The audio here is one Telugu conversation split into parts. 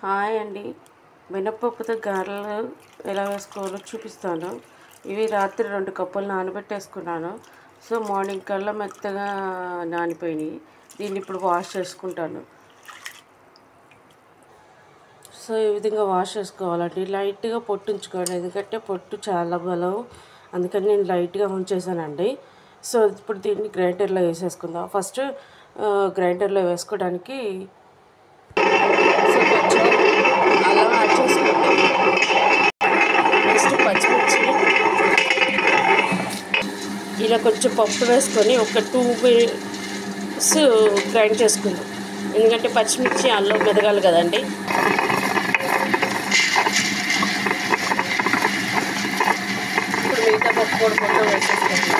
హాయ్ అండి. మినపప్పుతో గారెలు ఎలా వేసుకోవాలో చూపిస్తాను. ఇవి రాత్రి 2 కప్పులు నానబెట్టేసుకున్నాను. సో మార్నింగ్ కల్లా మెత్తగా నానిపోయినాయి. దీన్ని ఇప్పుడు వాష్ చేసుకుంటాను. సో ఈ విధంగా వాష్ చేసుకోవాలండి. లైట్గా పొట్టు ఉంచుకోండి, ఎందుకంటే పొట్టు చాలా బలం, అందుకని నేను లైట్గా ఉంచేసానండి. సో ఇప్పుడు దీన్ని గ్రైండర్లో వేసేసుకుందాం. ఫస్ట్ గ్రైండర్లో వేసుకోవడానికి సో కొంచెం అల్లం యాడ్ చేసుకోండి. నెక్స్ట్ పచ్చిమిర్చి, ఇలా కొంచెం పప్పు వేసుకొని ఒక 2 మినిట్స్ గ్రైండ్ చేసుకుందాం, ఎందుకంటే పచ్చిమిర్చి అల్లం మెదగాలి కదండి. ఇప్పుడు మిగతా పప్పు కూడా కొంచెం వేసేసుకుంటాం.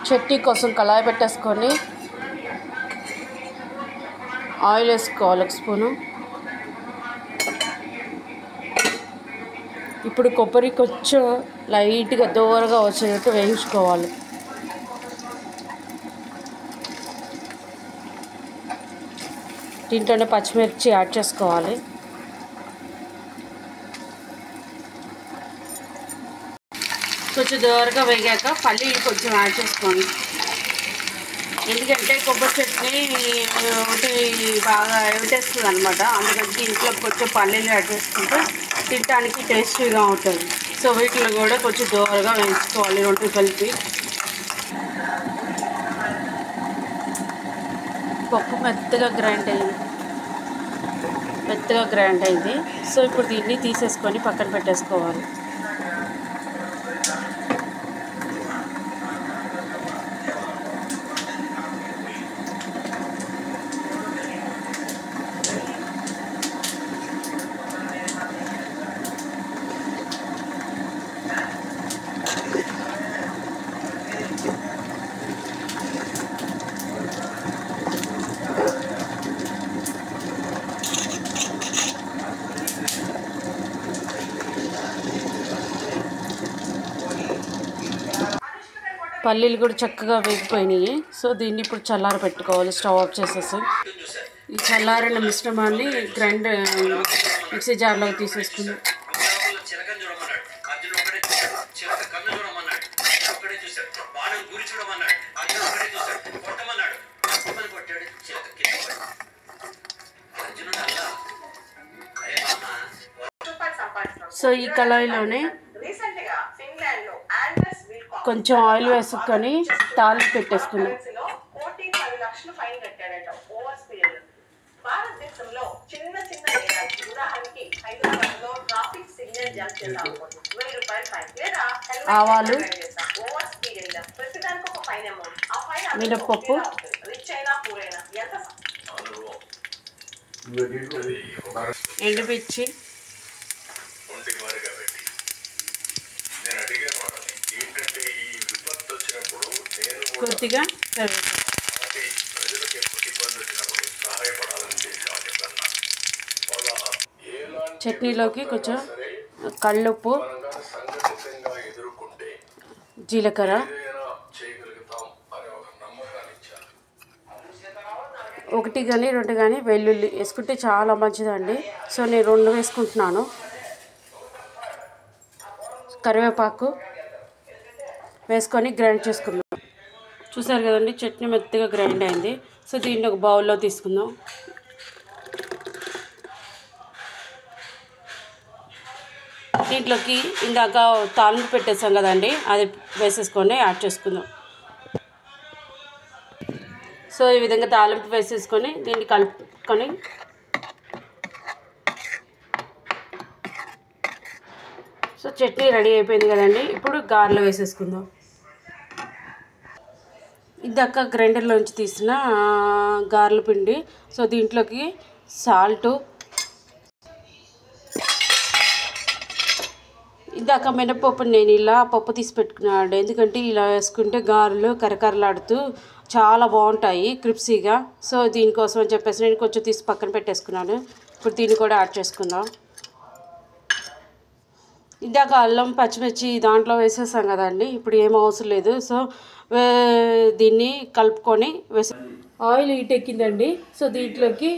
చట్నీ కోసం కళాయి పెట్టేసుకొని ఆయిల్ వేసుకోవాలి 1 స్పూను. ఇప్పుడు కొబ్బరి కొంచెం లైట్గా దోరగా వచ్చేటట్టు వేయించుకోవాలి. దీంట్లోనే పచ్చిమిర్చి యాడ్ చేసుకోవాలి. కొంచెం దోరగా వేగాక పల్లీలు కొంచెం యాడ్ చేసుకోండి, ఎందుకంటే కొబ్బరి చట్నీ ఒకటి బాగా ఏమిటేస్తుంది అనమాట. అందుకని దీంట్లో కొంచెం పల్లీలు యాడ్ చేసుకుంటే తినడానికి టేస్టీగా ఉంటుంది. సో వీటిలో కూడా కొంచెం దోరగా వేయించుకోవాలి 2 కలిపి. పప్పు మెత్తగా గ్రైండ్ అయింది. సో ఇప్పుడు దీన్ని తీసేసుకొని పక్కన పెట్టేసుకోవాలి. పల్లీలు కూడా చక్కగా వేగిపోయినాయి. సో దీన్ని ఇప్పుడు చల్లార పెట్టుకోవాలి, స్టవ్ ఆఫ్ చేసేసి. ఈ చల్లారిన మిశ్రమాన్ని మిక్సీ జార్లోకి తీసేసుకుందాం. సో ఈ కళాయిలోనే కొంచెం ఆయిల్ వేసుకొని తాలింపు పెట్టేసుకున్నాం. ఆవాలు, మినప్పప్పు, ఎండుమిర్చి, కొద్దిగా చట్నీలోకి కొంచెం కల్లుప్పు, జీలకర్ర, 1 కానీ 2 కానీ వెల్లుల్లి వేసుకుంటే చాలా మంచిదండి. సో నేను 2 వేసుకుంటున్నాను. కరివేపాకు వేసుకొని గ్రైండ్ చేసుకుందాం. చూసారు కదండి, చట్నీ మెత్తగా గ్రైండ్ అయింది. సో దీన్ని ఒక బౌల్లో తీసుకుందాం. దీంట్లోకి ఇందాక తాలింపు పెట్టేసాం కదండి, అది వేసేసుకొని యాడ్ చేసుకుందాం. సో ఈ విధంగా తాలింపు వేసేసుకొని దీన్ని కలుపుకొని సో చట్నీ రెడీ అయిపోయింది కదండి. ఇప్పుడు గారెలు వేసేసుకుందాం. ఇందాక గ్రైండర్లోంచి తీసిన గారెల పిండి, సో దీంట్లోకి సాల్టు, ఇందాక మినపప్పు నేను ఇలా పప్పు తీసి పెట్టుకున్నాను, ఎందుకంటే ఇలా వేసుకుంటే గారెలు కరకరలాడుతూ చాలా బాగుంటాయి క్రిప్సీగా. సో దీనికోసం అని చెప్పేసి నేను కొంచెం తీసి పక్కన పెట్టేసుకున్నాను. ఇప్పుడు దీన్ని కూడా యాడ్ చేసుకుందాం. ఇందాక అల్లం పచ్చిమిర్చి దాంట్లో వేసేసాం కదండి, ఇప్పుడు ఏం అవసరం లేదు. సో దీన్ని కలుపుకొని ఆయిల్ హీట్ ఎక్కిందండి. సో దీంట్లోకి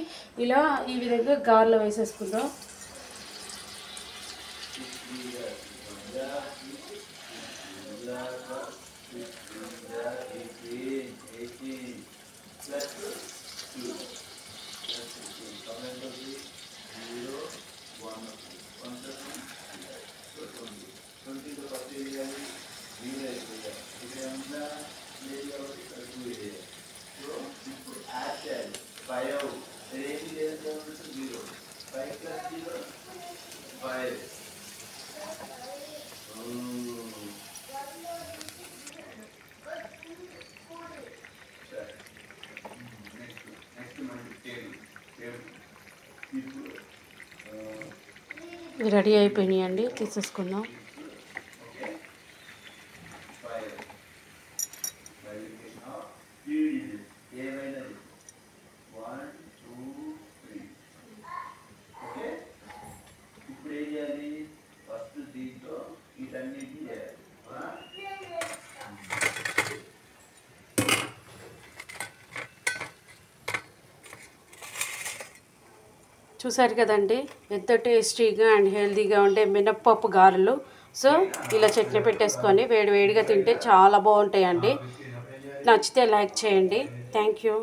ఇలా ఈ విధంగా గారెలు వేసేసుకుందాం. రెడీ అయిపోయినాయండి, తీసేసుకుందాం. చూసారు కదండి ఎంత టేస్టీగా అండ్ హెల్తీగా ఉండే మినప్పప్పు గారెలు. సో ఇలా చట్నీ పెట్టేసుకొని వేడివేడిగా తింటే చాలా బాగుంటాయండి. నచ్చితే లైక్ చేయండి. Thank you.